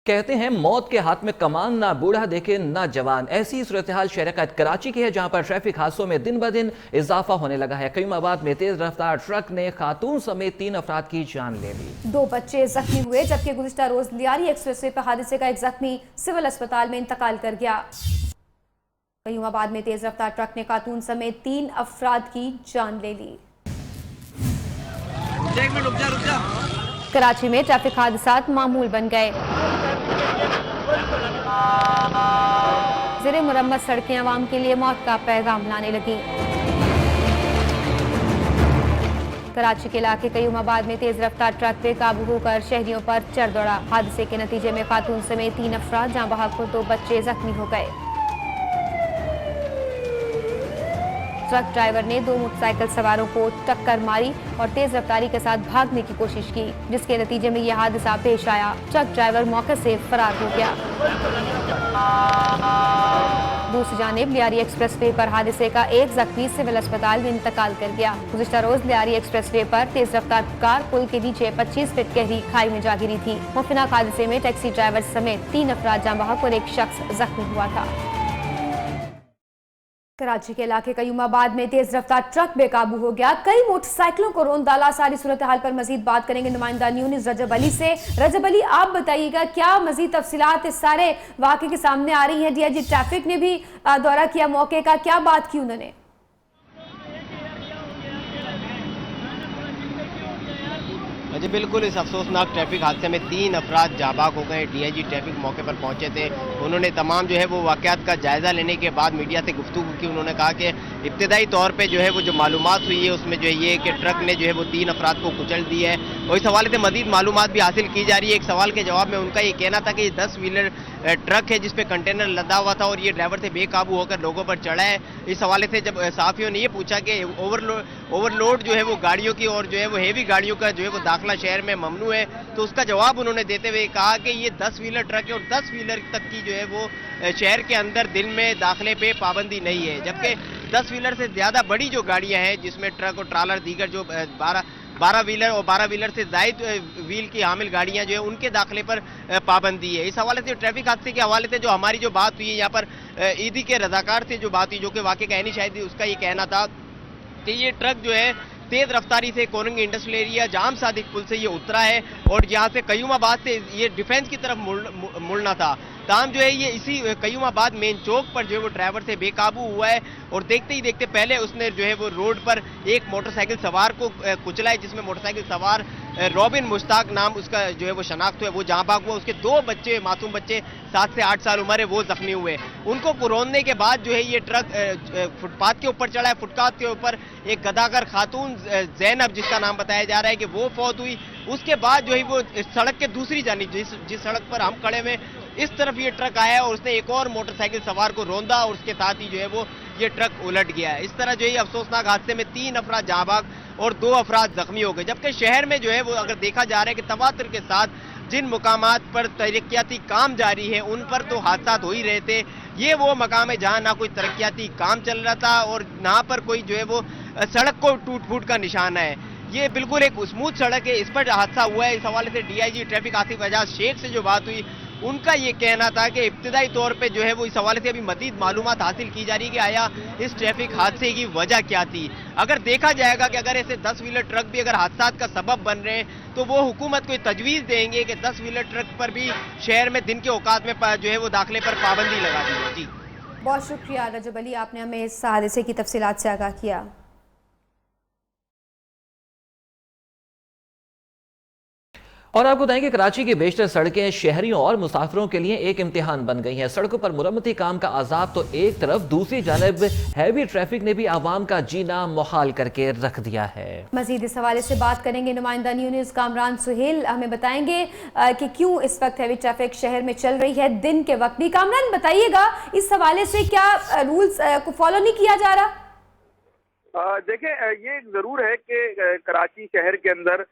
कहते हैं मौत के हाथ में कमान, ना बूढ़ा देखे ना जवान। ऐसी सूरत हाल शहर कराची की है, जहां पर ट्रैफिक हादसों में दिन ब दिन इजाफा होने लगा है। कयूमाबाद में तेज रफ्तार ट्रक ने खातून समेत 3 अफराद की जान ले ली। 2 बच्चे जख्मी हुए, जबकि गुज़िश्ता रोज लियारी एक्सप्रेसवे पर हादसे का एक जख्मी सिविल अस्पताल में इंतकाल कर गया। कयूमाबाद में तेज रफ्तार ट्रक ने खातून समेत 3 अफराद की जान ले ली। रुक जा। कराची में ट्रैफिक हादसात मामूल बन गए। ज़ेरे मुरम्मत सड़कें आवाम के लिए मौत का पैगाम लाने लगी। कराची के इलाके कयूमाबाद में तेज रफ्तार ट्रक बेकाबू होकर शहरियों पर चढ़ दौड़ा। हादसे के नतीजे में खातून समेत 3 अफराद जहां बहक 2 बच्चे जख्मी हो गए। ट्रक ड्राइवर ने 2 मोटरसाइकिल सवारों को टक्कर मारी और तेज रफ्तारी के साथ भागने की कोशिश की, जिसके नतीजे में यह हादसा पेश आया। ट्रक ड्राइवर मौके से फरार हो गया। दूसरी जानिब लियारी एक्सप्रेसवे पर हादसे का एक जख्मी सिविल अस्पताल में इंतकाल कर गया। गुज़िश्ता रोज लियारी एक्सप्रेसवे पर तेज रफ्तार कार पुल के नीचे 25 फीट गहरी खाई में जा गिरी थी। मुफिनाक हादसे में टैक्सी ड्राइवर समेत 3 अफराद जाँ बहक और एक शख्स जख्मी हुआ था। कराची के इलाके कयूमाबाद में तेज रफ्तार ट्रक बेकाबू हो गया, कई मोटरसाइकिलों को रौंद डाला। सारी सूरत हाल पर मजीद बात करेंगे नुमाइंदा न्यूज़ रजब अली से। रजब अली, आप बताइएगा क्या मजीद तफसीलात इस सारे वाक़े के सामने आ रही हैं? डीआईजी ट्रैफिक ने भी दौरा किया मौके का, क्या बात की उन्होंने? जी बिल्कुल, इस अफसोसनाक ट्रैफिक हादसे में 3 अफराद जाबाक हो गए। डीआईजी ट्रैफिक मौके पर पहुंचे थे। उन्होंने तमाम जो है वो वाक़यात का जायज़ा लेने के बाद मीडिया से गुफ्तगू की। उन्होंने कहा कि इब्तदाई तौर पे जो है वो जो मालूमात हुई है उसमें जो है ये कि ट्रक ने जो है वो 3 अफराद को कुचल दी है और इस हवाले से मज़ीद मालूमात भी हासिल की जा रही है। एक सवाल के जवाब में उनका ये कहना था कि ये 10 व्हीलर ट्रक है जिसपे कंटेनर लदा हुआ था और ये ड्राइवर से बेकाबू होकर लोगों पर चढ़ा है। इस हवाले से जब साफियों ने ये पूछा कि ओवरलोड जो है वो गाड़ियों की और जो है वो हेवी गाड़ियों का जो है वो दाखिला शहर में ममनू है, तो उसका जवाब उन्होंने देते हुए कहा कि ये 10 व्हीलर ट्रक है और 10 व्हीलर तक की जो है वो शहर के अंदर दिन में दाखिले पे पाबंदी नहीं है। जबकि 10 व्हीलर से ज़्यादा बड़ी जो गाड़ियां हैं जिसमें ट्रक और ट्रालर दीगर जो 12 व्हीलर और 12 व्हीलर से जायद व्हील की हामिल गाड़ियां जो है उनके दाखिले पर पाबंदी है। इस हवाले से ट्रैफिक हादसे के हवाले से जो हमारी जो बात हुई है यहाँ पर ईदी के रजाकार से जो बात हुई, जो कि वाकई का नहीं शायद उसका ये कहना था कि ये ट्रक जो है तेज रफ्तारी से कोरंगी इंडस्ट्रियल एरिया जाम सादिक पुल से ये उतरा है और यहाँ से कयूमाबाद से ये डिफेंस की तरफ मुड़ना था। ताम जो है ये इसी कयूमाबाद मेन चौक पर जो है वो ड्राइवर से बेकाबू हुआ है और देखते ही देखते पहले उसने जो है वो रोड पर एक मोटरसाइकिल सवार को कुचला है, जिसमें मोटरसाइकिल सवार रॉबिन मुश्ताक नाम उसका जो है वो शनाख्त हुआ, वो जहाँ भाग हुआ। उसके 2 बच्चे, मासूम बच्चे 7 से 8 साल उम्र है, वो जख्मी हुए। उनको कुरोनने के बाद जो है ये ट्रक फुटपाथ के ऊपर चढ़ा है। फुटपाथ के ऊपर एक गदागर खातून जैनब, जिसका नाम बताया जा रहा है कि वो फौत हुई। उसके बाद जो है वो सड़क के दूसरी जानिब जिस सड़क पर हम खड़े हुए इस तरफ ये ट्रक आया और उसने एक और मोटरसाइकिल सवार को रौंदा और उसके साथ ही जो है वो ये ट्रक उलट गया है। इस तरह जो है अफसोसनाक हादसे में 3 अफराद जाबाक और 2 अफराद जख्मी हो गए। जबकि शहर में जो है वो अगर देखा जा रहा है कि तवातर के साथ जिन मुकामात पर तरक्याती काम जारी है उन पर तो हादसा हो ही रहे थे। ये वो मकाम है जहाँ ना कोई तरक्याती काम चल रहा था और ना पर कोई जो है वो सड़क को टूट फूट का निशान है। ये बिल्कुल एक स्मूथ सड़क है, इस पर हादसा हुआ है। इस हवाले से डीआईजी ट्रैफिक आसिफ एजाज शेख से जो बात हुई उनका ये कहना था कि इब्तिदाई तौर पे जो है वो इस हवाले से अभी मजीद मालूमात हासिल की जा रही है कि आया इस ट्रैफिक हादसे की वजह क्या थी। अगर देखा जाएगा कि अगर ऐसे 10 व्हीलर ट्रक भी अगर हादसा का सबब बन रहे हैं तो वो हुकूमत को तजवीज़ देंगे कि 10 व्हीलर ट्रक पर भी शहर में दिन के औकात में जो है वो दाखिले पर पाबंदी लगा दी है। जी बहुत शुक्रिया रजब अली, आपने हमें इस हादसे की तफसीलात से आगाह किया। और आपको बताएं कि कराची की बेशतर सड़कें शहरियों और मुसाफिरों के लिए एक इम्तिहान बन गई हैं। सड़कों पर मुरम्मती काम का आजाब तो एक तरफ, दूसरी जानब हैवी ट्रैफिक ने भी आवाम का जीना मुहाल करके रख दिया है। मजीद इस हवाले से बात करेंगे नुमाइंदा न्यूज़ कामरान सुहेल हमें बताएंगे कि क्यों इस वक्त हैवी ट्रैफिक शहर में चल रही है दिन के वक्त भी। कामरान बताइएगा इस हवाले से क्या रूल्स को फॉलो नहीं किया जा रहा? देखिए, ये जरूर है कि कराची शहर के अंदर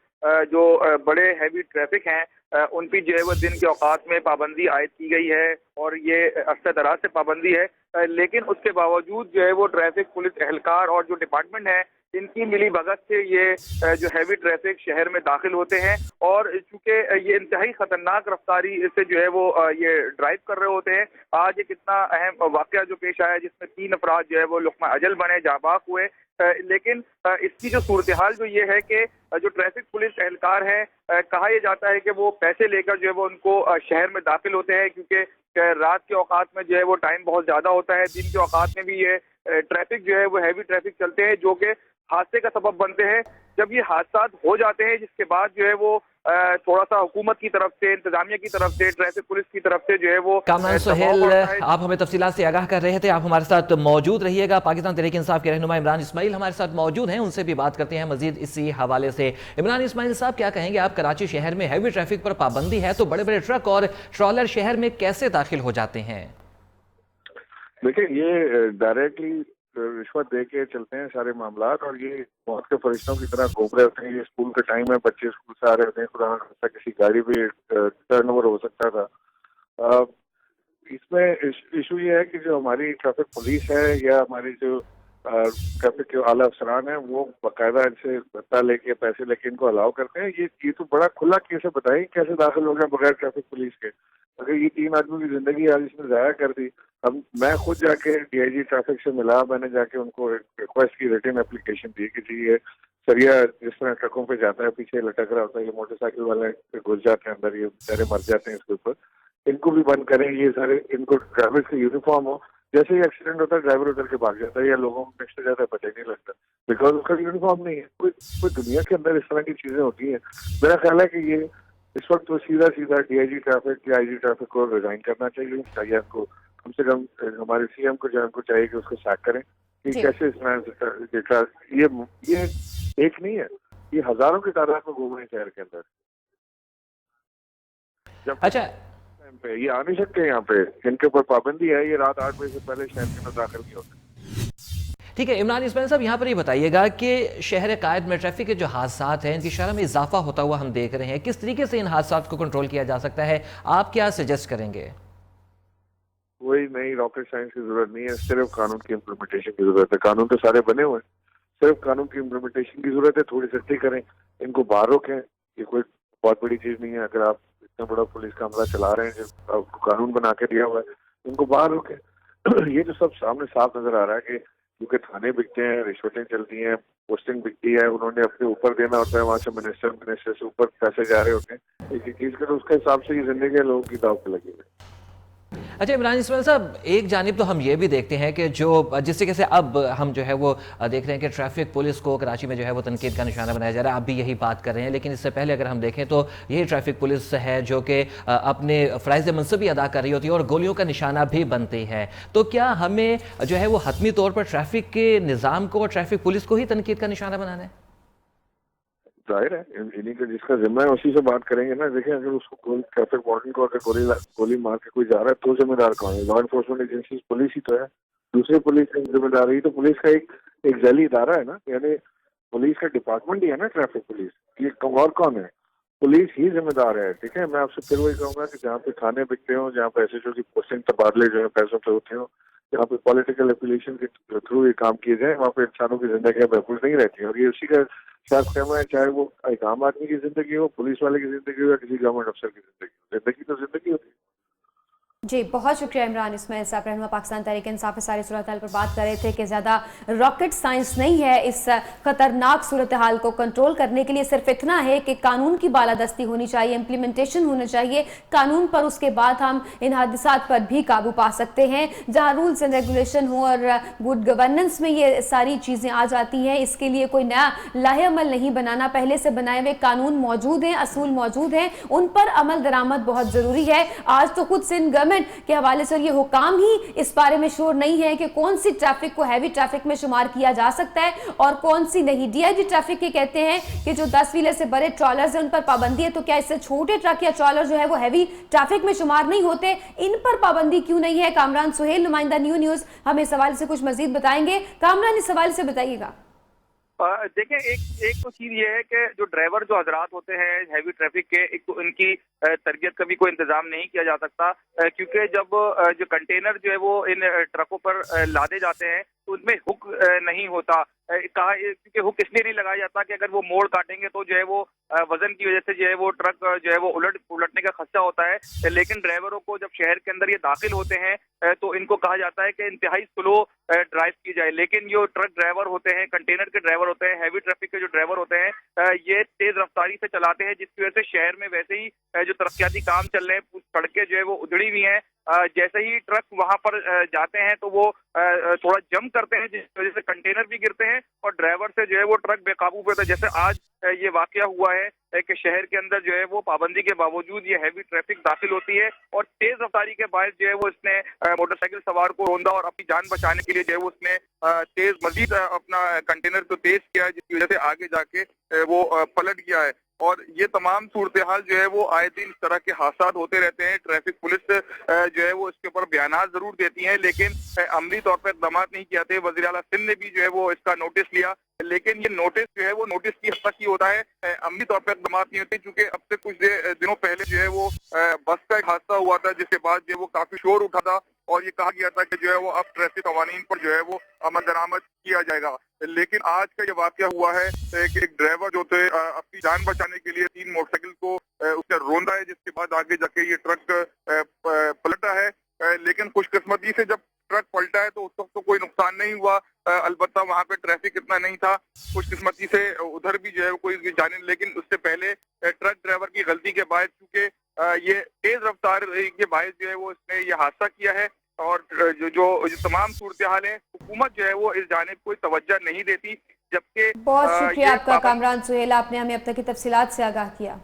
जो बड़े हैवी ट्रैफिक हैं उन पर जो है वो दिन के औकात में पाबंदी आयद की गई है और ये अरसा दराज से पाबंदी है। लेकिन उसके बावजूद जो है वो ट्रैफिक पुलिस एहलकार और जो डिपार्टमेंट है इनकी मिली भगत से ये जो हैवी ट्रैफिक शहर में दाखिल होते हैं और चूंकि ये इंतहाई खतरनाक रफ्तारी से जो है वो ये ड्राइव कर रहे होते हैं। आज एक इतना अहम वाकया जो पेश आया जिसमें 3 अफराद जो है वो लुक़मा अजल बने, जाबाक हुए। लेकिन इसकी जो सूरत हाल जो ये है कि जो ट्रैफिक पुलिस एहलकार हैं, कहा यह जाता है कि वो पैसे लेकर जो है वो उनको शहर में दाखिल होते हैं, क्योंकि रात के औकात में जो है वो टाइम बहुत ज्यादा होता है। दिन के औकात में भी ये ट्रैफिक जो है वो हैवी ट्रैफिक चलते हैं जो कि हादसे का सबब बनते हैं। जब ये हादसा हो जाते हैं जिसके बाद जो है वो थोड़ा सा हुकूमत की तरफ से, इंतजामिया की तरफ से, ट्रैफिक पुलिस की तरफ से जो है वो कामरान सुहेल, आप हमें तफसीलात से आगाह कर रहे थे, आप हमारे साथ मौजूद रहिएगा। पाकिस्तान तहरीक इंसाफ के रहनुमा इमरान इस्माइल हमारे साथ मौजूद हैं, उनसे भी बात करते हैं मजीद इसी हवाले से। इमरान इस्माइल साहब, क्या कहेंगे आप? कराची शहर में हैवी ट्रैफिक पर पाबंदी है तो बड़े बड़े ट्रक और ट्रॉलर शहर में कैसे दाखिल हो जाते हैं? देखिए, ये डायरेक्टली रिश्वत दे के चलते हैं सारे मामला, और ये मौत के फरिश्तों की तरह घूम रहे होते हैं। ये स्कूल का टाइम है, बच्चे स्कूल से आ रहे होते हैं, खुदा न खास्ता किसी गाड़ी भी टर्न ओवर हो सकता था। इसमें इशू ये है कि जो हमारी ट्रैफिक पुलिस है या हमारी जो ट्रैफिक के आला अफसरान है, वो बाकायदा इनसे भत्ता लेके, पैसे लेके इनको अलाउ करते हैं। ये तो बड़ा खुला केस है, बताइए कैसे दाखिल हो गया बगैर ट्रैफिक पुलिस के? अगर ये 3 आदमी की जिंदगी आज इसने जाया कर दी। अब मैं खुद जाके डीआईजी ट्रैफिक से मिला, मैंने जाके उनको रिक्वेस्ट की, रिटन एप्लीकेशन दी कि जी ये सरिया जिस तरह ट्रकों पे जाता है पीछे लटक रहा होता है, ये मोटरसाइकिल वाले घुस जाते हैं अंदर, ये बेचारे मर जाते हैं इसके ऊपर, इनको भी बंद करें। ये सारे इनको ड्राइवर का यूनिफॉर्म हो, जैसे ही एक्सीडेंट होता है ड्राइवर उधर के भाग जाता है या लोगों को नेक्स्ट जाता है, पता ही नहीं लगता, बिकॉज उसका यूनिफॉर्म नहीं है। कोई दुनिया के अंदर इस तरह की चीजें होती हैं। मेरा ख्याल है कि ये इस वक्त तो सीधा डीआईजी ट्रैफिक या आईजी ट्रैफिक को रिजाइन करना चाहिए को कम से कम हमारे सीएम को जो चाहिए कि उसको सैक करें। कि कैसे इस तरह ये एक नहीं है, ये हजारों की तादाद में घूम रहे हैं शहर के अंदर। जब अच्छा, पे ये आ नहीं सकते यहाँ पे, इनके ऊपर पाबंदी है, ये रात 8 बजे से पहले शहर के अंदर दाखिल नहीं होते। ठीक है इमरान इस्माइल साहब, यहाँ पर ये बताइएगा कि शहर कायद में ट्रैफिक के जो हादसात हैं इनकी शरह में इजाफा होता हुआ हम देख रहे हैं, किस तरीके से इन हादसात को कंट्रोल किया जा सकता है? आप क्या सजेस्ट करेंगे? कोई नई रॉकेट साइंस की जरूरत नहीं है, सिर्फ कानून की इम्प्लीमेंटेशन की जरूरत है। कानून तो सारे बने हुए हैं, सिर्फ कानून की इम्प्लीमेंटेशन की जरूरत है। थोड़ी सख्ती करें, इनको बाहर रोकें, ये कोई बहुत बड़ी चीज नहीं है। अगर आप इतना बड़ा पुलिस का अमला चला रहे हैं, जो आपको कानून बना के दिया हुआ है, इनको बाहर रोकें। ये जो सब सामने साफ नजर आ रहा है कि क्योंकि थाने बिकते हैं, रिश्वतें चलती हैं, पोस्टिंग बिकती है, उन्होंने अपने ऊपर देना होता है, वहां से मिनिस्टर से ऊपर पैसे जा रहे होते हैं, एक चीज कर उसके हिसाब से ये जिंदगी लोगों की दाव पे लगी हुई। अच्छा इमरान इस्माइल साहब, एक जानिब तो हम ये भी देखते हैं कि जो जिस तरीके से अब हम जो है वो देख रहे हैं कि ट्रैफिक पुलिस को कराची में जो है वो तनकीद का निशाना बनाया जा रहा है, आप भी यही बात कर रहे हैं, लेकिन इससे पहले अगर हम देखें तो यही ट्रैफिक पुलिस है जो कि अपने फ़राइज़ मनसब भी अदा कर रही होती है और गोलियों का निशाना भी बनती है। तो क्या हमें जो है वो हतमी तौर पर ट्रैफिक के निज़ाम को और ट्रैफिक पुलिस को ही तनकीद का निशाना बनाना है? जाहिर है, इन्हीं का जिसका जिम्मा है उसी से बात करेंगे ना। देखिए, अगर उसको ट्रैफिक वार्डन को अगर गोली मार के कोई जा रहा है तो जिम्मेदार कौन है? लॉ एनफोर्समेंट एजेंसी पुलिस ही तो है, दूसरी पुलिस की जिम्मेदारी। तो पुलिस का एक जैली इदारा है ना, यानी पुलिस का डिपार्टमेंट ही है ना ट्रैफिक पुलिस। ये और कौन है? पुलिस ही जिम्मेदार है। ठीक है, मैं आपसे फिर वही कहूंगा कि जहाँ पे थाने बिकते हो, जहाँ पे एसएचओ की पोस्टिंग तबादले जो है पैसों पे होते हो, जहाँ पे पॉलिटिकल एफिलिएशन के थ्रू ये काम किए जाए, वहाँ पे इंसानों की जिंदगी महफूज नहीं रहती है। और ये उसी का साफ कहना है, चाहे वो एक आम आदमी की जिंदगी हो, पुलिस वाले की जिंदगी हो या किसी गवर्नमेंट अफसर की जिंदगी। जिंदगी तो जिंदगी होती है। जी बहुत शुक्रिया इमरान इस्माइल साहब, रहनुमा पाकिस्तान तहरीक इंसाफ सारी सूरत हाल पर बात कर रहे थे कि ज़्यादा रॉकेट साइंस नहीं है इस खतरनाक सूरत हाल को कंट्रोल करने के लिए। सिर्फ इतना है कि कानून की बालादस्ती होनी चाहिए, इम्प्लीमेंटेशन होना चाहिए कानून पर, उसके बाद हम इन हादसात पर भी काबू पा सकते हैं। जहाँ रूल्स एंड रेगुलेशन हो और गुड गवर्नेंस में ये सारी चीज़ें आ जाती हैं। इसके लिए कोई नया लाहेअमल नहीं बनाना, पहले से बनाए हुए कानून मौजूद हैं, असूल मौजूद हैं, उन पर अमल दरामद बहुत ज़रूरी है। आज तो खुद सिंध गवर्नमेंट के हवाले से ये हुकाम ही इस बारे में श्योर नहीं है कि कौन सी ट्रैफिक को हैवी ट्रैफिक में शुमार किया जा सकता है और कौन सी नहीं। डीआईजी ट्रैफिक के कहते हैं कि जो 10 व्हीलर से बड़े ट्रॉलर्स हैं उन पर पाबंदी है, तो क्या इससे छोटे ट्रक या ट्रॉलर जो है वो हैवी ट्रैफिक में शुमार नहीं होते? इन पर पाबंदी क्यों नहीं है? कामरान सुहेल, नुमाइंदा न्यूज़, हम इस सवाल से कुछ मजीद बताएंगे। कामरान, इस सवाल से बताइएगा। देखिए, एक तो चीज ये है कि जो ड्राइवर जो हजरात होते हैं हैवी ट्रैफिक के, एक तो उनकी तरबियत का भी कोई इंतजाम नहीं किया जा सकता, क्योंकि जब जो कंटेनर जो है वो इन ट्रकों पर लादे जाते हैं तो उनमें हुक नहीं होता। कहा क्योंकि हुक इसलिए नहीं लगाया जाता कि अगर वो मोड़ काटेंगे तो जो है वो वजन की वजह से जो है वो ट्रक जो है वो उलटने का खदशा होता है। लेकिन ड्राइवरों को जब शहर के अंदर ये दाखिल होते हैं तो इनको कहा जाता है कि इंतहाई स्लो ड्राइव की जाए। लेकिन जो ट्रक ड्राइवर होते हैं, कंटेनर के ड्राइवर होते हैं, हैवी ट्रैफिक के जो ड्राइवर होते हैं, ये तेज रफ्तारी से चलाते हैं, जिसकी वजह से शहर में वैसे ही जो तरक्याती काम चल रहे हैं, सड़कें जो है वो उधड़ी हुई हैं। जैसे ही ट्रक वहां पर जाते हैं तो वो थोड़ा जम करते हैं, जिसकी वजह से कंटेनर भी गिरते हैं और ड्राइवर से जो है वो ट्रक बेकाबू पे होता है। जैसे आज ये वाकया हुआ है कि शहर के अंदर जो है वो पाबंदी के बावजूद ये हैवी ट्रैफिक दाखिल होती है और तेज रफ्तारी के बाद जो है वो इसने मोटरसाइकिल सवार को रौंदा और अपनी जान बचाने के लिए जो है वो उसने तेज मजीद अपना कंटेनर को तेज किया, जिसकी वजह से आगे जाके वो पलट गया है। और ये तमाम सूरत हाल जो है वो आए दिन इस तरह के हादसा होते रहते हैं। ट्रैफिक पुलिस जो है वो इसके ऊपर बयानात जरूर देती है, लेकिन अमली तौर पर इक़दाम नहीं किए जाते। वज़ीर आला सिंध ने भी जो है वो इसका नोटिस लिया, लेकिन ये नोटिस जो है वो नोटिस की हद तक ही होता है, अमली तौर पर इक़दाम नहीं होते। चूंकि अब से कुछ दिनों पहले जो है वो बस का एक हादसा हुआ था, जिसके बाद जो है वो काफी शोर उठा था और ये कहा गया था कि जो है वो अब ट्रैफिक कवानीन पर जो है वो अमल दरामद किया जाएगा। लेकिन आज का ये वाकया हुआ है कि एक ड्राइवर जो थे अपनी जान बचाने के लिए 3 मोटरसाइकिल को उसने रोंदा है, जिसके बाद आगे जाके ये ट्रक पलटा है। लेकिन खुशकिस्मती से जब ट्रक पलटा है तो उस वक्त तो कोई नुकसान नहीं हुआ, अलबत्ता वहाँ पे ट्रैफिक इतना नहीं था। खुशकिस्मती से उधर भी जो है कोई जाने, लेकिन उससे पहले ट्रक ड्राइवर की गलती के बाद चूंकि ये तेज रफ्तार के बायस जो है वो इसने ये हादसा किया है और जो तमाम सूरत हाल है, हुकूमत जो है वो इस जानिब कोई तवज्जो नहीं देती। जबकि बहुत शुक्रिया आपका कामरान सुहेल, आपने हमें अब तक की तफसीलात से आगाह किया।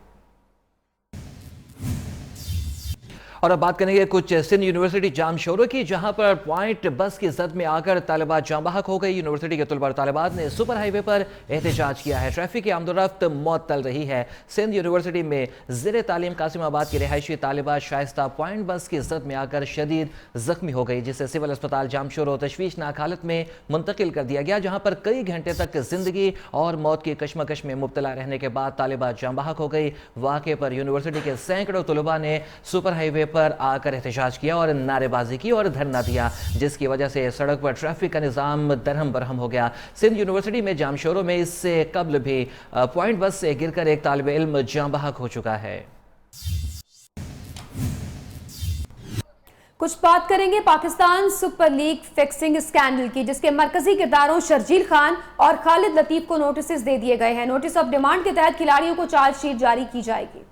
और अब बात करेंगे कुछ सिंध यूनिवर्सिटी जामशोरों की, जहां पर पॉइंट बस की जद में आकर तालिबा जाम बहक हो गई। यूनिवर्सिटी के तलबा और तालिबात ने सुपर हाईवे पर एहतजाज किया है। ट्रैफिक की आमदोरफ्त मअतल रही है। सिंध यूनिवर्सिटी में ज़ेर तालीम कासिमाबाद की रिहायशी तालिबा शाइस्ता पॉइंट बस की जद में आकर शदीद जख्मी हो गई, जिसे सिविल अस्पताल जामशोरों तशवीशनाक हालत में मुंतकिल कर दिया गया, जहाँ पर कई घंटे तक जिंदगी और मौत की कशमकश में मुब्तला रहने के बाद तालिबा जाम बहक हो गई। वाक़े पर यूनिवर्सिटी के सैकड़ों तलबा ने सुपर हाईवे पर आकर एहतजाज किया और नारेबाजी की और धरना दिया, जिसकी वजह से सड़क पर ट्रैफिक का निज़ाम दरहम बरहम हो गया। सिंध यूनिवर्सिटी में जामशोरों में इससे कबल भी पॉइंट बस से गिरकर एक तालिब इल्म जाम बहक हो चुका है। कुछ बात करेंगे Pakistan super league fixing scandal की, जिसके मरकजी किरदारों शर्जील खान और खालिद लतीफ को नोटिस दे दिए गए हैं। नोटिस ऑफ डिमांड के तहत खिलाड़ियों को चार्जशीट जारी की जाएगी।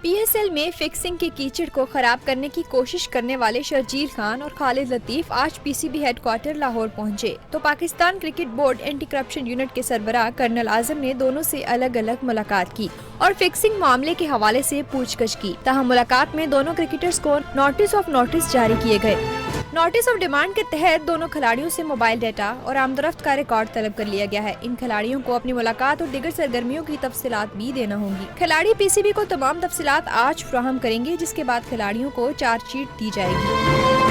पीएसएल में फिक्सिंग के कीचड़ को खराब करने की कोशिश करने वाले शर्जील खान और खालिद लतीफ आज पीसीबी हेडक्वार्टर लाहौर पहुंचे तो Pakistan cricket board anti corruption unit के सरबराह कर्नल आजम ने दोनों से अलग अलग मुलाकात की और फिक्सिंग मामले के हवाले से पूछताछ की। तहम मुलाकात में दोनों क्रिकेटर्स को नोटिस जारी किए गए। नोटिस ऑफ डिमांड के तहत दोनों खिलाड़ियों से मोबाइल डाटा और आमदरफ्त का रिकॉर्ड तलब कर लिया गया है। इन खिलाड़ियों को अपनी मुलाकात और दीगर सरगर्मियों की तफसीलात भी देना होंगी। खिलाड़ी पीसीबी को तमाम तफसीलात आज फ्राहम करेंगे, जिसके बाद खिलाड़ियों को चार्जशीट दी जाएगी।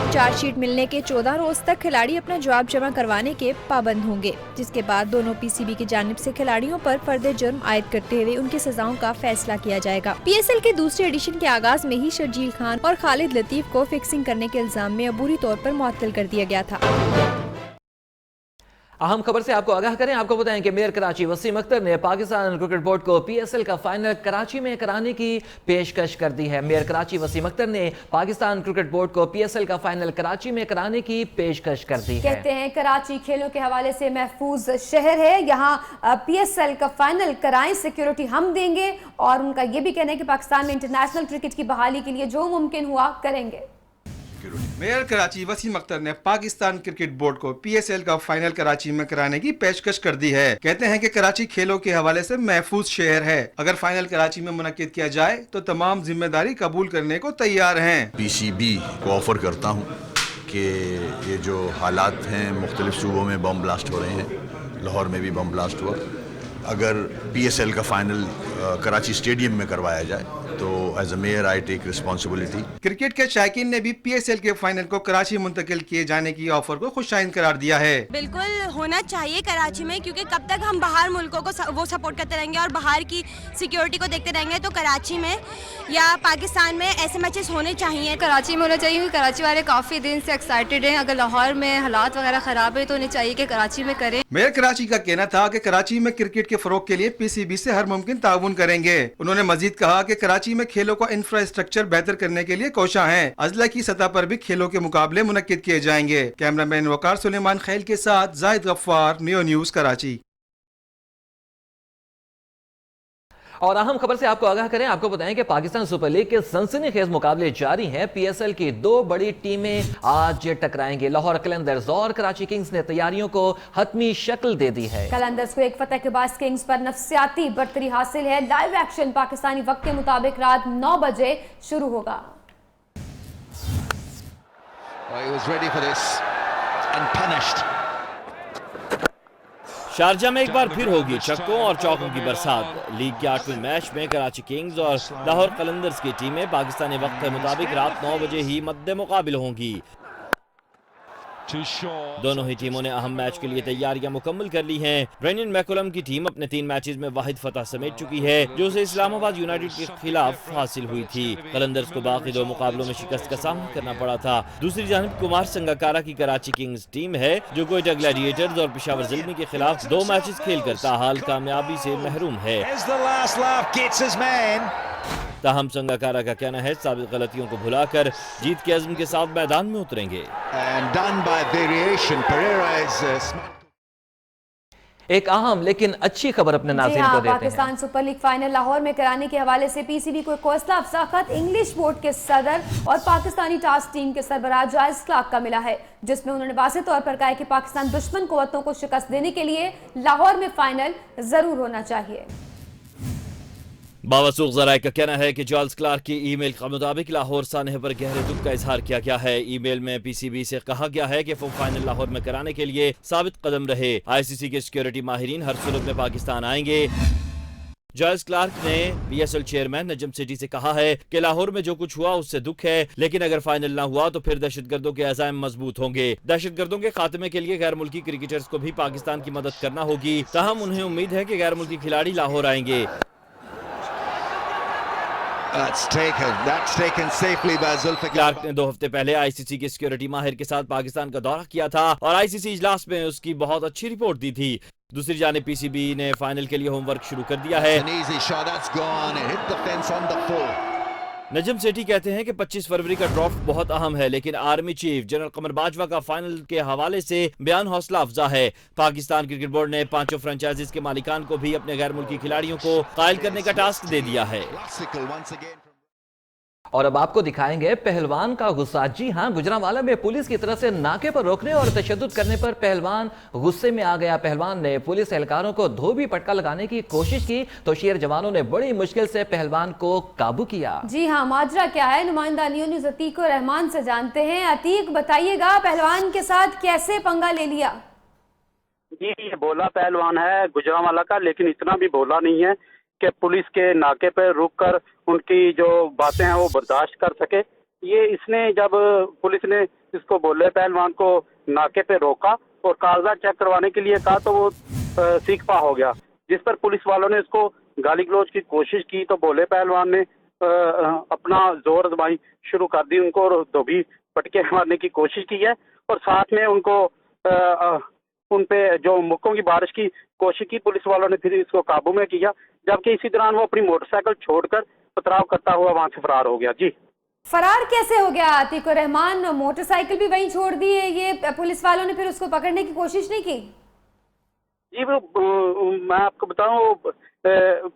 चार्जशीट मिलने के 14 रोज तक खिलाड़ी अपना जवाब जमा करवाने के पाबंद होंगे, जिसके बाद दोनों पीसीबी की जानिब से खिलाड़ियों पर फर्द जुर्म आयद करते हुए उनकी सजाओं का फैसला किया जाएगा। पीएसएल के दूसरे एडिशन के आगाज में ही शर्जील खान और खालिद लतीफ को फिक्सिंग करने के इल्जाम में अबूरी तौर पर मुअत्तल कर दिया गया था। अहम खबर से आपको आगाह करें, आपको बताएं कि मेयर कराची वसीम अख्तर ने पाकिस्तान क्रिकेट बोर्ड को पीएसएल का फाइनल कराची में कराने की पेशकश कर दी है। मेयर कराची वसीम अख्तर ने पाकिस्तान क्रिकेट बोर्ड को पीएसएल का फाइनल कराची में कराने की पेशकश कर दी है। कहते हैं कराची खेलों के हवाले से महफूज शहर है, यहाँ पीएसएल का फाइनल कराएं, सिक्योरिटी हम देंगे। और उनका ये भी कहना है कि पाकिस्तान में इंटरनेशनल क्रिकेट की बहाली के लिए जो मुमकिन हुआ करेंगे। मेयर कराची वसीम अख्तर ने पाकिस्तान क्रिकेट बोर्ड को पीएसएल का फाइनल कराची में कराने की पेशकश कर दी है। कहते हैं कि कराची खेलों के हवाले से महफूज शहर है, अगर फाइनल कराची में मुनक्किद किया जाए तो तमाम जिम्मेदारी कबूल करने को तैयार हैं। पीसीबी को ऑफर करता हूँ कि ये जो हालात हैं, मुख्तलिफ सूबों में बम ब्लास्ट हो रहे हैं, लाहौर में भी बम ब्लास्ट हुआ, अगर पीएसएल का फाइनल कराची स्टेडियम में करवाया जाए तो as a mayor I take responsibility. Cricket के शायकीन ने भी PSL के फाइनल को कराची मुंतकिल किए जाने की ऑफर को खुशाइन करार दिया है। बिल्कुल होना चाहिए कराची में, क्योंकि कब तक हम बाहर मुल्कों को वो सपोर्ट करते रहेंगे और बाहर की सिक्योरिटी को देखते रहेंगे, तो कराची में या पाकिस्तान में ऐसे मैचेस होने चाहिए। कराची में होना चाहिए क्योंकि कराची वाले काफ़ी दिन से एक्साइटेड हैं। अगर लाहौर में हालात वगैरह ख़राब है तो उन्हें चाहिए कि कराची में करें। मेयर कराची का कहना था कि कराची में क्रिकेट के फरोग के लिए PCB से हर मुमकिन ताउन करेंगे। उन्होंने मजीद कहा कि कराची में खेलों का इंफ्रास्ट्रक्चर बेहतर करने के लिए कोशां हैं। अजला की सतह पर भी खेलों के मुकाबले मुनक्किद किए जाएंगे। कैमरामैन वकार सुलेमान खैल के साथ जाहिद गफ्फार, नियो न्यूज़ कराची। और अहम खबर से आपको आगाह करें, आपको बताएं कि पाकिस्तान सुपर लीग के सनसनीखेज मुकाबले जारी हैं। PSL की दो बड़ी टीमें आज टकराएंगी। लाहौर कलंदर्स और कराची किंग्स ने तैयारियों को हतमी शक्ल दे दी है। कलंदर्स को एक फतह के बाद किंग्स पर नफसियाती बर्तरी हासिल है। लाइव एक्शन पाकिस्तानी वक्त के मुताबिक रात 9 बजे शुरू होगा। शारजा में एक बार फिर होगी छक्कों और चौकों की बरसात। लीग के 8वें मैच में कराची किंग्स और लाहौर कलंदर्स की टीमें पाकिस्तानी वक्त के मुताबिक रात 9 बजे ही मद्दे मुकाबिल होंगी। दोनों ही टीमों ने अहम मैच के लिए तैयारियां मुकम्मल कर ली हैं। ब्रेंडन मैकुलम की टीम अपने 3 मैचेस में वाहिद फतह समेट चुकी है जो उसे इस्लामाबाद यूनाइटेड के खिलाफ हासिल हुई थी। कलंदर्स को बाकी 2 मुकाबलों में शिकस्त का सामना करना पड़ा था। दूसरी जानिब कुमार संगाकारा की कराची किंग्स टीम है जो कोयटा ग्लैडिएटर्स और पेशावर ज़ल्मी के खिलाफ 2 मैचेस खेलकर ताहाल कामयाबी से महरूम है। ताहम संगाकारा का कहना है साबिक गलतियों को भुलाकर जीत के अज़्म के साथ मैदान में उतरेंगे। एक अहम लेकिन अच्छी खबर अपने नाज़रीन को देते हैं। Pakistan super league final Lahore में कराने के हवाले से PCB को एक हौसला अफजा खत इंग्लिश बोर्ड के सदर और पाकिस्तानी टास्क टीम के सरबराह जायज क्लार्क का मिला है, जिसमें उन्होंने वाज़ेह तौर पर कहा है कि पाकिस्तान दुश्मन कुव्वतों को शिकस्त देने के लिए लाहौर में फाइनल जरूर होना चाहिए। बावसूख ज़राए का कहना है कि चार्ल्स क्लार्क की ईमेल के मुताबिक लाहौर सानहे पर गहरे दुख का इजहार किया गया है। ईमेल में PCB से कहा गया है कि वो फाइनल लाहौर में कराने के लिए साबित कदम रहे। ICC के सिक्योरिटी माहिरीन हर सूरत में पाकिस्तान आएंगे। चार्ल्स क्लार्क ने PSL चेयरमैन नजम सिटी से कहा है कि लाहौर में जो कुछ हुआ उससे दुख है, लेकिन अगर फाइनल ना हुआ तो फिर दहशतगर्दों के अज़ाइम मजबूत होंगे। दहशतगर्दों के खात्मे के लिए गैर मुल्की क्रिकेटर्स को भी पाकिस्तान की मदद करना होगी। ताहम उन्हें उम्मीद है कि गैर मुल्की खिलाड़ी लाहौर आएंगे। क्लार्क ने 2 हफ्ते पहले ICC के सिक्योरिटी माहिर के साथ पाकिस्तान का दौरा किया था और ICC इजलास में उसकी बहुत अच्छी रिपोर्ट दी थी। दूसरी जानिब PCB ने फाइनल के लिए होमवर्क शुरू कर दिया है। नजम सेठी कहते हैं कि 25 फरवरी का ड्राफ्ट बहुत अहम है, लेकिन आर्मी चीफ जनरल कमर बाजवा का फाइनल के हवाले से बयान हौसला अफजा है। पाकिस्तान क्रिकेट बोर्ड ने 5 फ्रेंचाइजीज के मालिकान को भी अपने गैर मुल्की खिलाड़ियों को कायल करने का टास्क दे दिया है। और अब आपको दिखाएंगे पहलवान का गुस्सा। जी हां, गुजरांवाला में पुलिस की तरफ से नाके पर रोकने और तशद्दुद करने पर पहलवान गुस्से में आ गया। पहलवान ने पुलिस एहलकारों को धोबी पटका लगाने की कोशिश की तो शेर जवानों ने बड़ी मुश्किल से पहलवान को काबू किया। जी हाँ, माजरा क्या है, नुमाइंदा न्यूज़ अतीक रहमान से जानते हैं। अतीक, बताइएगा पहलवान के साथ कैसे पंगा ले लिया? जी, ये भोला पहलवान है गुजरांवाला का, लेकिन इतना भी भोला नहीं है कि पुलिस के नाके पर रुककर उनकी जो बातें हैं वो बर्दाश्त कर सके। ये इसने जब पुलिस ने इसको भोले पहलवान को नाके पे रोका और कागजात चेक करवाने के लिए कहा तो वो सीखपा हो गया, जिस पर पुलिस वालों ने इसको गाली गलौज की कोशिश की तो भोले पहलवान ने अपना जोर आजमाई शुरू कर दी, उनको धोबी पटके मारने की कोशिश की है और साथ में उनको उन पे जो मुक्कों की बारिश की कोशिश की। पुलिस वालों ने फिर इसको काबू में किया, जबकि इसी दौरान वो अपनी मोटरसाइकिल छोड़कर पथराव करता हुआ वहां से फरार हो गया। जी, फरार कैसे हो गया अतीक रहमान? मोटरसाइकिल भी वहीं छोड़ दी है, ये पुलिस वालों ने फिर उसको पकड़ने की कोशिश नहीं की? जी, वो मैं आपको बताऊं,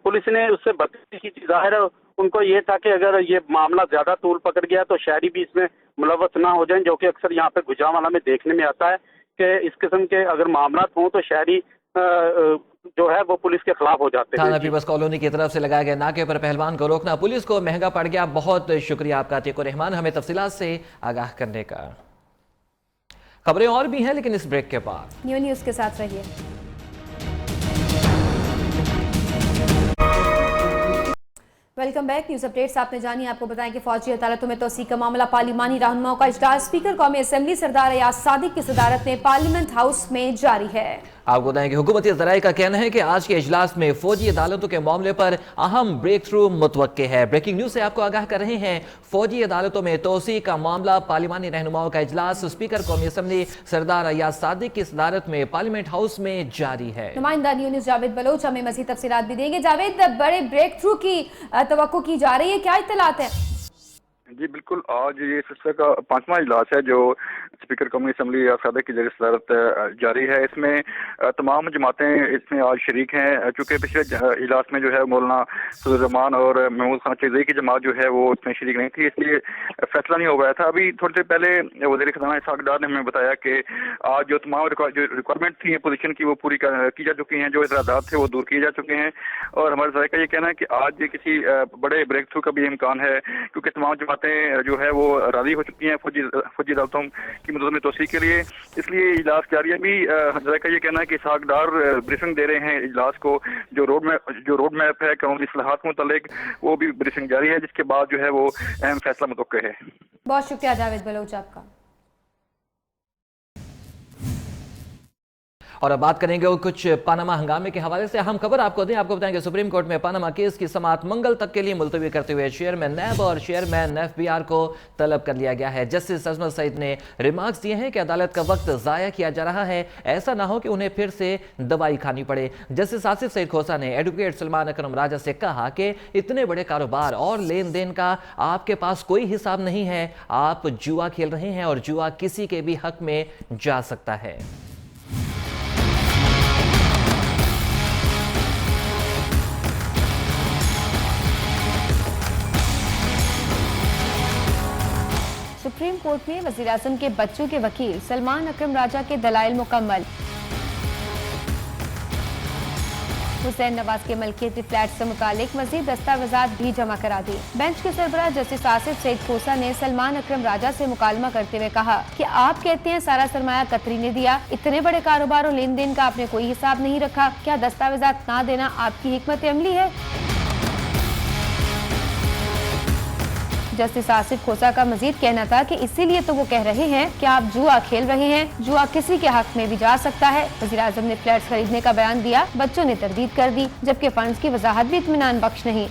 पुलिस ने उससे बदतमीजी की। जाहिर है उनको ये था कि अगर ये मामला ज्यादा तूल पकड़ गया तो शहरी भी इसमें मुलव्वस ना हो जाएं, जो कि अक्सर यहाँ पे गुजरांवाला में देखने में आता है कि इस किस्म के अगर मामला हों तो शहरी जो है वो पुलिस के खिलाफ हो जाते हैं। थाना पीपल्स कॉलोनी की तरफ से लगाए गए नाके पर पहलवान को रोकना पुलिस को महंगा पड़ गया। बहुत शुक्रिया आपका अतीक रहमान हमें तफसीलात से आगाह करने का। खबरें और भी हैं लेकिन इस ब्रेक के बाद न्यूज़ के साथ रहिए। Welcome back. न्यूज अपडेट्स आपने जानी। आपको बताएं कि फौजी अदालतों में तोसी का मामला पार्लिमानी रहनुमाओं का इजलास स्पीकर कौमी असेंबली सरदार अयाज सादिक की सदारत में पार्लियामेंट हाउस में जारी है। आपको बताएं कि हुकूमती ज़राए का कहना है कि आज के इजलास में फौजी अदालतों के मामले पर अहम ब्रेक थ्रू मुतवक्के है। ब्रेकिंग न्यूज से आपको आगाह कर रहे हैं, फौजी अदालतों में तोसी का मामला पार्लिमानी रहनुमाओं का इजलास स्पीकर कौमी असेंबली सरदार अयाज सादिक की सदारत में पार्लियामेंट हाउस में जारी है। नुमाइंदा न्यूज़ जावेद बलोच हमें मज़ीद तफसीलात भी देंगे। जावेद, बड़े ब्रेक थ्रू की तवक्को की जा रही है, क्या इत्तलात है? जी बिल्कुल, आज ये सिलसिले का 5वां इजलास है जो स्पीकर कौमी असम्बली सादिक की ज़रिए सदारत जारी है। इसमें तमाम जमातें इसमें आज शरीक हैं, चूँकि पिछले इजलास में जो है मौलाना फजलुर्रहमान और महमूद खान चौधरी की जमात जो है वो इसमें शरीक नहीं थी, इसलिए फैसला नहीं हो गया था। अभी थोड़ी देर पहले वज़ीर ख़ज़ाना इसहाक़ डार ने हमें बताया कि आज जो तमाम जो रिक्वायरमेंट थी पोजीशन की वो पूरी की जा चुकी हैं, जो इतराज़ात थे वो दूर किए जा चुके हैं। और हमारे ज़राए का ये कहना है कि आज किसी बड़े ब्रेक थ्रू का भी इम्कान है, क्योंकि तमाम जमातें जो है वो राजी हो चुकी हैं फौजी अदालतों की मदद में तोसी के लिए, इसलिए इजलास जारी है। अभी ज़राए का ये कहना है कि इसहाक़ डार ब्रीफिंग दे रहे हैं इजलास को, जो रोड मैप है कानूनी इस्लाहात मुतल्लिक, वो भी ब्रीफिंग जारी है, जिसके बाद जो है वो अहम फैसला मुतवक्के है। बहुत शुक्रिया जावेद बलोच आपका। और अब बात करेंगे कुछ पानामा हंगामे के हवाले से अहम खबर आपको दें। आपको बताएं कि सुप्रीम कोर्ट में पानामा केस की समाअत मंगल तक के लिए मुलतवी करते हुए चेयरमैन नैब और चेयरमैन एफबीआर को तलब कर लिया गया है। जस्टिस अजमत सईद ने रिमार्क्स दिए हैं कि अदालत का वक्त ज़ाया किया जा रहा है, ऐसा ना हो कि उन्हें फिर से दवाई खानी पड़े। जस्टिस आसिफ सईद खोसा ने एडवोकेट सलमान अकरम राजा से कहा कि इतने बड़े कारोबार और लेन देन का आपके पास कोई हिसाब नहीं है, आप जुआ खेल रहे हैं और जुआ किसी के भी हक में जा सकता है। सुप्रीम कोर्ट में वज़ीर आज़म के बच्चों के वकील सलमान अकरम राजा के दलाइल मुकम्मल। हुसैन नवाज के मलकियती फ्लैट से मुतालिक मजीद दस्तावेजात भी जमा करा दी। बेंच के सरबराह जस्टिस आसिफ सईद खोसा ने सलमान अकरम राजा से मुकालमा करते हुए कहा कि आप कहते हैं सारा सरमाया कतरी ने दिया, इतने बड़े कारोबार और लेन देन का आपने कोई हिसाब नहीं रखा, क्या दस्तावेजात ना देना आपकी हिकमत अमली है? जस्टिस आसिफ खोसा का मजीद कहना था कि इसीलिए तो वो कह रहे हैं कि आप जुआ खेल रहे हैं, जुआ किसी के हक में भी जा सकता है। वज़ीर आज़म ने फ्लैट्स खरीदने का बयान दिया, बच्चों ने तरदीद कर दी, जबकि फंड्स की वजाहत भी इत्मीनान बख्श नहीं।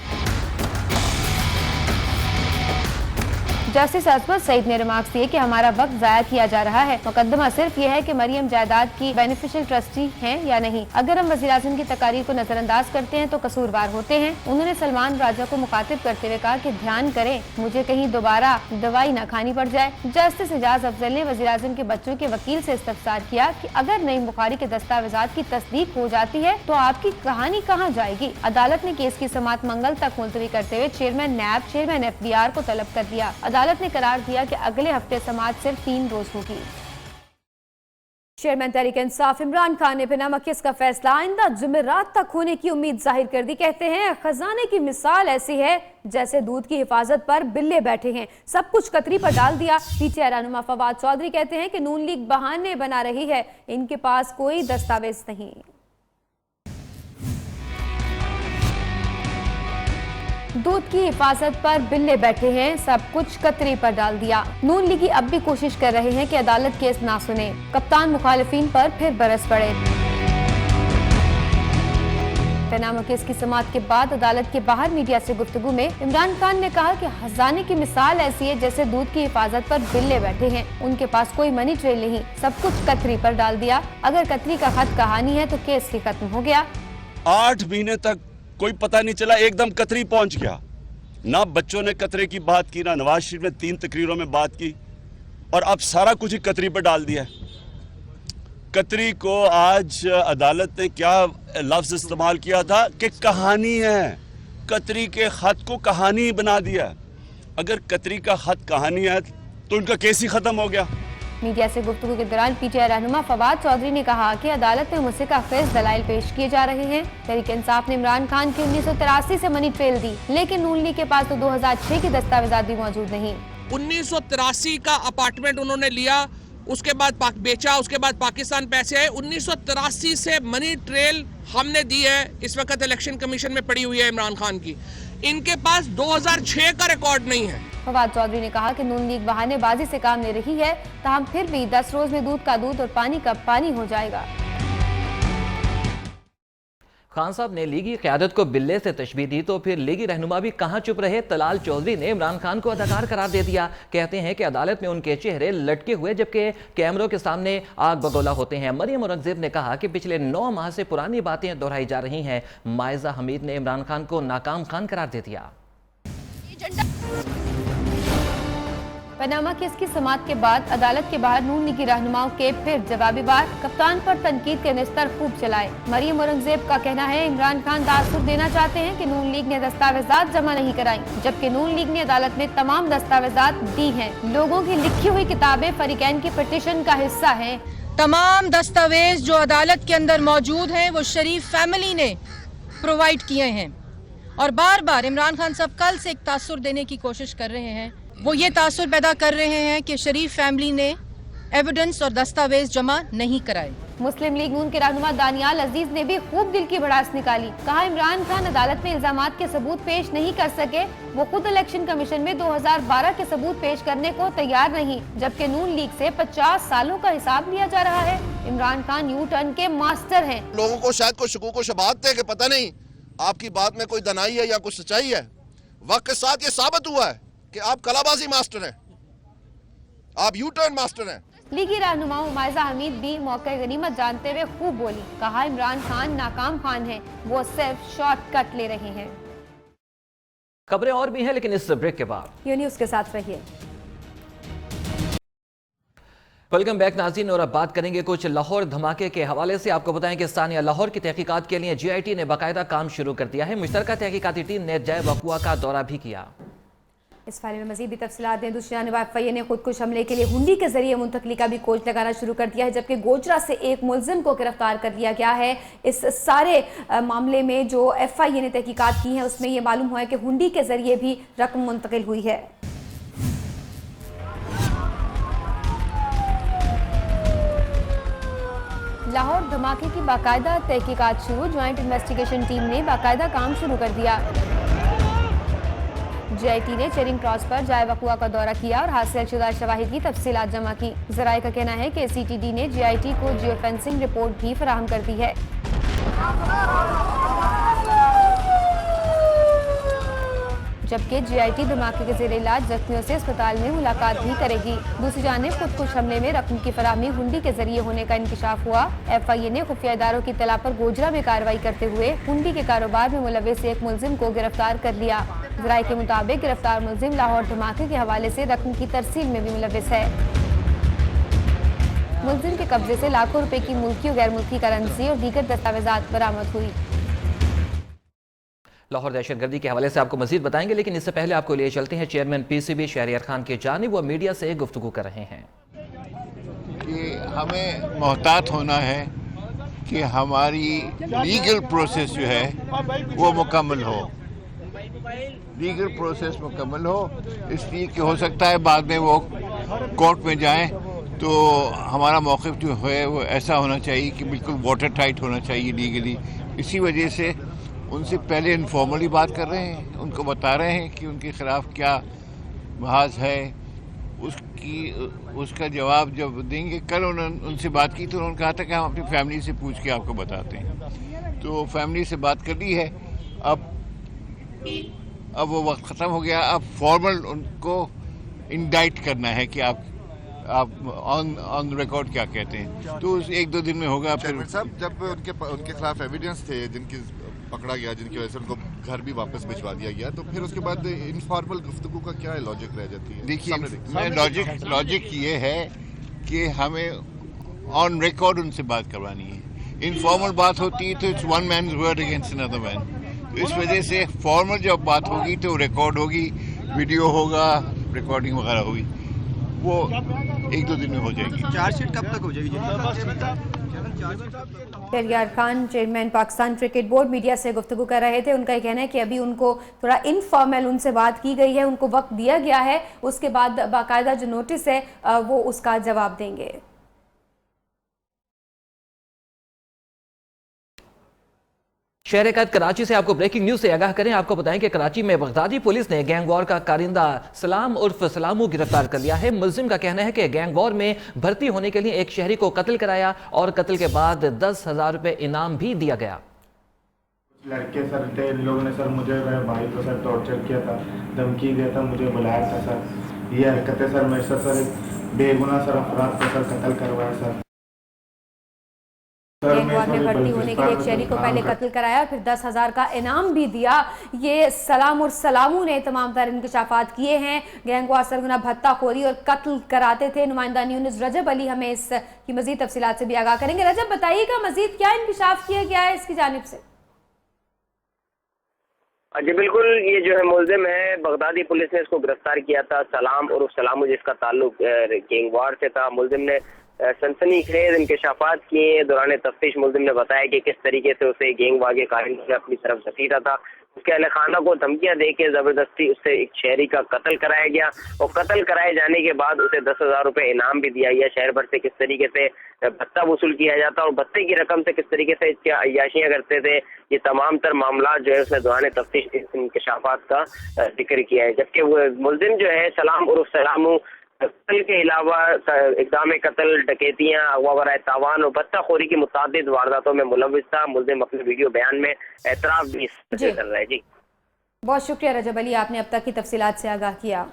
जस्टिस अजमत सईद ने रिमार्क्स दिए कि हमारा वक्त जाया किया जा रहा है, मुकदमा सिर्फ यह है कि मरियम जायदाद की बेनिफिशियल ट्रस्टी हैं या नहीं। अगर हम वज़ीर आज़म की तकारीर को नजरअंदाज करते हैं तो कसूरवार होते हैं। उन्होंने सलमान राजा को मुखातिब करते हुए कहा कि ध्यान करें, मुझे कहीं दोबारा दवाई न खानी पड़ जाए। जस्टिस एजाज अफजल ने वज़ीर आज़म के बच्चों के वकील से इस्तफसार किया कि अगर नईम बुखारी के दस्तावेजात की तस्दीक हो जाती है तो आपकी कहानी कहाँ जाएगी। अदालत ने केस की समाअत मंगल तक मुलतवी करते हुए चेयरमैन नैब, चेयरमैन एफबीआर को तलब कर दिया। अदालत ने करार दिया कि अगले हफ्ते समाअत सिर्फ 3 रोज होगी। चेयरमैन तहरीक इंसाफ इमरान खान ने पनामा केस का फैसला आइंदा जुमेरात तक होने की उम्मीद जाहिर कर दी। कहते हैं खजाने की मिसाल ऐसी है जैसे दूध की हिफाजत पर बिल्ले बैठे हैं, सब कुछ कतरी पर डाल दिया। पीटीआई रहनुमा फवाद चौधरी कहते हैं कि नून लीग बहाने बना रही है, इनके पास कोई दस्तावेज नहीं। दूध की हिफाजत पर बिल्ले बैठे हैं, सब कुछ कतरी पर डाल दिया। नून लीगी अब भी कोशिश कर रहे हैं कि अदालत केस ना सुने। कप्तान मुखालिफिन पर फिर बरस पड़े। पनामा केस की समाअत के बाद अदालत के बाहर मीडिया से गुफ्तगू में इमरान खान ने कहा कि खजाने की मिसाल ऐसी है जैसे दूध की हिफाजत पर बिल्ले बैठे हैं, उनके पास कोई मनी ट्रेल नहीं, सब कुछ कतरी पर डाल दिया। अगर कतरी का खत कहानी है तो केस ही खत्म हो गया। 8 महीने तक कोई पता नहीं चला, एकदम कतरी पहुंच गया। ना बच्चों ने कतरे की बात की, ना नवाज शरीफ ने 3 तकरीरों में बात की, और अब सारा कुछ ही कतरी पर डाल दिया। कतरी को आज अदालत ने क्या लफ्ज इस्तेमाल किया था कि कहानी है, कतरी के खत को कहानी बना दिया। अगर कतरी का खत कहानी है तो उनका केस ही खत्म हो गया। मीडिया से गुफ्तगू के दौरान पीटीआई रहनुमा फवाद चौधरी ने कहा कि अदालत में मुझसे खेज दलाइल पेश किए जा रहे हैं। तहरीक इंसाफ ने इमरान खान की 1983 से मनी ट्रेल दी, लेकिन नून लीग के पास तो 2006 की दस्तावेजात भी मौजूद नहीं। 1983 का अपार्टमेंट उन्होंने लिया, उसके बाद बेचा, उसके बाद पाकिस्तान पैसे आए। 1983 से मनी ट्रेल हमने दी है, इस वक्त इलेक्शन कमीशन में पड़ी हुई है इमरान खान की। इनके पास 2006 का रिकॉर्ड नहीं है। फवाद चौधरी ने कहा कि नून लीग बहानेबाजी से काम ले रही है, ताहम फिर भी 10 रोज में दूध का दूध और पानी का पानी हो जाएगा। खान साहब ने लीगी क़यादत को बिल्ले से तशबीह दी तो फिर लीगी रहनुमा भी कहां चुप रहे। तलाल चौधरी ने इमरान खान को अदाकार करार दे दिया। कहते हैं कि अदालत में उनके चेहरे लटके हुए जबकि कैमरों के सामने आग बगोला होते हैं। मरियम औरंगजेब ने कहा कि पिछले 9 माह से पुरानी बातें दोहराई जा रही हैं। माइजा हमीद ने इमरान खान को नाकाम खान करार दे दिया। पनामा केस की समाअत के बाद अदालत के बाहर नून लीगी रहनुमाओं के फिर जवाबी वार, कप्तान पर तनकीद के निस्तर खूब चलाए। मरियम औरंगजेब का कहना है इमरान खान तासुर देना चाहते हैं कि नून लीग ने दस्तावेजात जमा नहीं कराई, जबकि नून लीग ने अदालत में तमाम दस्तावेजात दी हैं। लोगों की लिखी हुई किताबें फरीकैन की पिटीशन का हिस्सा है। तमाम दस्तावेज जो अदालत के अंदर मौजूद हैं वो शरीफ फैमिली ने प्रोवाइड किए हैं और बार बार इमरान खान साहब कल से एक तासुर देने की कोशिश कर रहे हैं। वो ये तासुर पैदा कर रहे हैं कि शरीफ फैमिली ने एविडेंस और दस्तावेज जमा नहीं कराए। मुस्लिम लीग नून के रहनुमा दानियाल अजीज ने भी खूब दिल की भड़ास निकाली। कहा इमरान खान अदालत में इल्जामात के सबूत पेश नहीं कर सके, वो खुद इलेक्शन कमीशन में 2012 के सबूत पेश करने को तैयार नहीं, जबकि नून लीग से 50 सालों का हिसाब लिया जा रहा है। इमरान खान यू टर्न के मास्टर हैं। लोगों को शायद कोई शकूक व शुबहात थे कि पता नहीं आपकी बात में कोई दनाई है या कुछ सच्चाई है। वक्त के साथ ये साबित हुआ है कि आप कलाबाजी मास्टर हैं, आप यू टर्न मास्टर हैं। लीगी रहनुमा माइजा हमीद भी मौके गनीमत जानते हुए खूब बोली। कहा इमरान खान नाकाम खान है, वो सिर्फ शॉर्टकट ले रहे हैं। खबरें और भी हैं लेकिन इस ब्रेक के बाद यू न्यूज़ के साथ रहिए। वेलकम बैक नाज़रीन, और अब बात करेंगे कुछ लाहौर धमाके के हवाले से। आपको बताएं कि सानिया लाहौर की तहकीकात के लिए GIT ने बाकायदा काम शुरू कर दिया है। मुश्तरका तहकीकाती टीम ने जय वकुआ का दौरा भी किया। इस फाइल में मजीद भी तफसीलात दें। दूसरी जानब FIA ने खुदकुश हमले के लिए हुंडी के जरिए मुंतकली का भी कोच लगाना शुरू कर दिया है, जबकि गोजरा से एक मुलजिम को गिरफ्तार कर लिया गया है। इस सारे मामले में जो FIA ने तहकीकात की है उसमें यह मालूम हुआ है कि हुंडी के जरिए भी रकम मुंतकिल हुई है। लाहौर धमाके की बाकायदा तहकीकात शुरू। ज्वाइंट इन्वेस्टिगेशन टीम ने बाकायदा काम शुरू कर दिया। GIT ने चेरिंग क्रॉस पर जाय वकुआ का दौरा किया और हासिलशुदा शवाहिद की तफसीलात जमा की। ज़राए का कहना है कि CTD ने GIT को जियो फेंसिंग रिपोर्ट भी फराहम कर दी है। जबकि GIT धमाके के ज़ेरे इलाज जख्मियों से अस्पताल में मुलाकात भी करेगी। दूसरी जानिब खुदकुश हमले में रकम की फराहमी हुंडी के जरिए होने का इंकशाफ हुआ। FIA ने खुफिया इदारों की तला पर गोजरा में कार्रवाई करते हुए हुंडी के कारोबार में मुलविस एक मुलजिम को गिरफ्तार कर लिया। ज़राए के मुताबिक गिरफ्तार मुलजिम लाहौर धमाके के हवाले से रकम की तरसील में भी मुलविस है। मुलजिम के कब्जे से लाखों रुपए की मुल्की और गैर मुल्की करेंसी और दीगर दस्तावेजात बरामद हुई। लाहौर दहशतगर्दी के हवाले से आपको मजीद बताएंगे, लेकिन इससे पहले आपको लिए चलते हैं चेयरमैन PCB शहरियार खान की जानिब। वो मीडिया से गुफ्तगू कर रहे हैं कि हमें मोहतात होना है कि हमारी लीगल प्रोसेस जो है वो मुकम्मल हो, लीगल प्रोसेस मुकम्मल हो। इसलिए कि हो सकता है बाद में वो कोर्ट में जाएं तो हमारा मौक़िफ़ जो है वो ऐसा होना चाहिए कि बिल्कुल वाटर टाइट होना चाहिए लीगली। इसी वजह से उनसे पहले इनफॉर्मली बात कर रहे हैं, उनको बता रहे हैं कि उनके ख़िलाफ़ क्या बहास है, उसका जवाब जब देंगे। कल उन्होंने उनसे बात की तो उन्होंने कहा था कि हम अपनी फैमिली से पूछ के आपको बताते हैं। तो फैमिली से बात कर ली है। अब वो वक्त ख़त्म हो गया। अब फॉर्मल उनको इंडाइट करना है कि आप ऑन रिकॉर्ड क्या कहते हैं। तो 1-2 दिन में होगा। फिर साहब जब उनके खिलाफ एविडेंस थे जिनकी पकड़ा गया, जिनकी वजह से उनको घर भी वापस भिजवा दिया गया, तो फिर उसके बाद इनफॉर्मल गुफ्तगू का क्या लॉजिक रह जाती है? देखिए लॉजिक ये है कि हमें ऑन रिकॉर्ड उनसे बात करवानी है। इनफॉर्मल बात होती है तो it's one man word against another man. तो इस वजह से फॉर्मल जब बात होगी तो रिकॉर्ड होगी, वीडियो होगा, रिकॉर्डिंग वगैरह होगी, वो 1-2 दिन में हो जाएगी। चार्जशीट कब तक हो जाएगी? Shahryar Khan chairman Pakistan cricket board media से गुफ्तगू कर रहे थे। उनका कहना है कि अभी उनको थोड़ा इनफॉर्मल उनसे बात की गई है, उनको वक्त दिया गया है, उसके बाद बाकायदा जो नोटिस है वो उसका जवाब देंगे। शहर कैद कराची से आपको ब्रेकिंग न्यूज से आगाह करें। आपको बताएं कि कराची में बगदादी पुलिस ने गैंग वॉर का कारिंदा सलाम उर्फ सलामू गिरफ्तार कर लिया है। मुलजिम का कहना है कि गैंग वॉर में भर्ती होने के लिए एक शहरी को कत्ल कराया और कत्ल के बाद 10,000 रुपए इनाम भी दिया गया। लड़के सर थे, इन लोगों ने सर मुझे मेरे भाई को सर टॉर्चर किया था, धमकी दिया था, मुझे बुलाया था सर। ये हरकतें सर मेरे से सर बेगुनाह सर अफराद को सर कत्ल करवाया सर। गैंग वॉर में भर्ती होने के लिए एक शहरी को पहले कत्ल कराया, फिर 10,000 का इनाम भी दिया। ये सलाम और सलामू ने तमाम तर इंकशाफात किए हैं। गैंग वॉर सरगना भत्ताखोरी और कत्ल कराते थे। नुमाइंदा न्यूज़ रजब अली हमें इसकी मजीद तफसीलात से भी आगाह करेंगे। रजब, बताइएगा मजीद क्या इंकशाफ किया गया है इसकी जानिब से? जी बिल्कुल, ये जो है मुलजिम है, बगदादी पुलिस ने इसको गिरफ्तार किया था, सलाम और सलामू, जिसका ताल्लुक गैंग वॉर से था। मुलजिम ने सनसनीखेज इंकशाफात किए। दौरान तफ्तीश मुलजिम ने बताया कि किस तरीके से उसे गैंग वॉर के कारिंदे से अपनी तरफ घसीटा था। उसके अहल खाना को धमकियां देके जबरदस्ती उससे एक शहरी का कत्ल कराया गया और कत्ल कराए जाने के बाद उसे 10,000 रुपए इनाम भी दिया गया। शहर भर से किस तरीके से भत्ता वसूल किया जाता और भत्ते की रकम से किस तरीके से इसकी अय्याशियां करते थे, ये तमाम तर मामला जो है उसने दौरान तफ्तीश इंकशाफात का जिक्र किया है। जबकि वो मुलजिम जो है सलाम और सलामू कत्ल के अलावा इक़दाम कत्ल, डकैतियां, अगवा बराए तावान और भत्ताखोरी की मुतादिद वारदातों में मुलव्विस था। मुलजिम अपने वीडियो बयान में एतराफ़ भी कर रहा है। जी बहुत शुक्रिया रजब अली, आपने अब तक की तफसीलात से आगाह किया।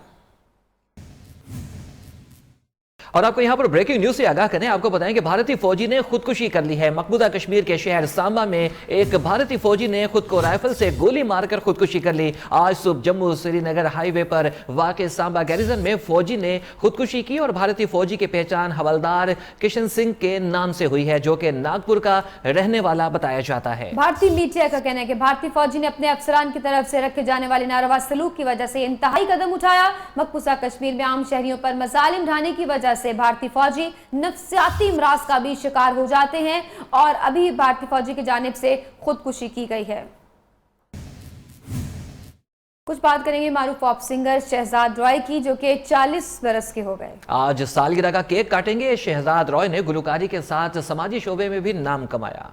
और आपको यहां पर ब्रेकिंग न्यूज से आगाह करें। आपको बताएं कि भारतीय फौजी ने खुदकुशी कर ली है। मकबूजा कश्मीर के शहर सांबा में एक भारतीय फौजी ने खुद को राइफल से गोली मारकर खुदकुशी कर ली। आज सुबह जम्मू श्रीनगर हाईवे पर वाक़ सांबा गैरिजन में फौजी ने खुदकुशी की और भारतीय फौजी की पहचान हवलदार किशन सिंह के नाम से हुई है, जो कि नागपुर का रहने वाला बताया जाता है। भारतीय मीडिया का कहना है कि भारतीय फौजी ने अपने अफसरान की तरफ से रखे जाने वाले नारवा सलूक की वजह से इंतहाई कदम उठाया। मकबूजा कश्मीर में आम शहरियों पर मजालिम ढाने की वजह से भारतीय फौजी नफ्सियाती इमराज का भी शिकार हो जाते हैं और अभी भारतीय फौजी की जानिब से खुदकुशी की गई है। कुछ बात करेंगे मारूफ पॉप सिंगर शहजाद रॉय की, जो कि 40 बरस के हो गए। आज सालगिरह का केक काटेंगे। शहजाद रॉय ने गुलकारी के साथ समाजी शोबे में भी नाम कमाया।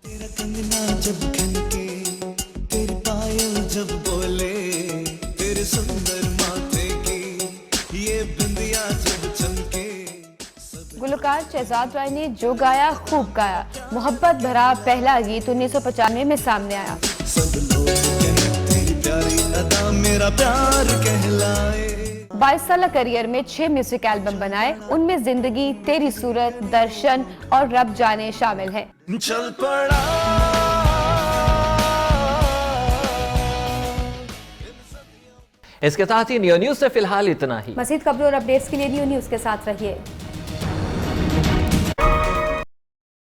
तेरा कंगना जब खनके, तेरे पायल जब बोले, तेरे सुंदर माथे की ये बिंदिया जब चमके। गुलकार शहजाद रॉय ने जो गाया खूब गाया। मोहब्बत भरा पहला गीत 1995 में सामने आया। सब लोग कहते तेरी प्यारी अदा मेरा प्यार कहलाए। 22 साल करियर में 6 म्यूजिक एल्बम बनाए, उनमें जिंदगी, तेरी सूरत, दर्शन और रब जाने शामिल हैं। चल पड़ा इसके साथ ही न्यू न्यूज से फिलहाल इतना ही। मज़ीद खबरों और अपडेट्स के लिए न्यू न्यूज के साथ रहिए।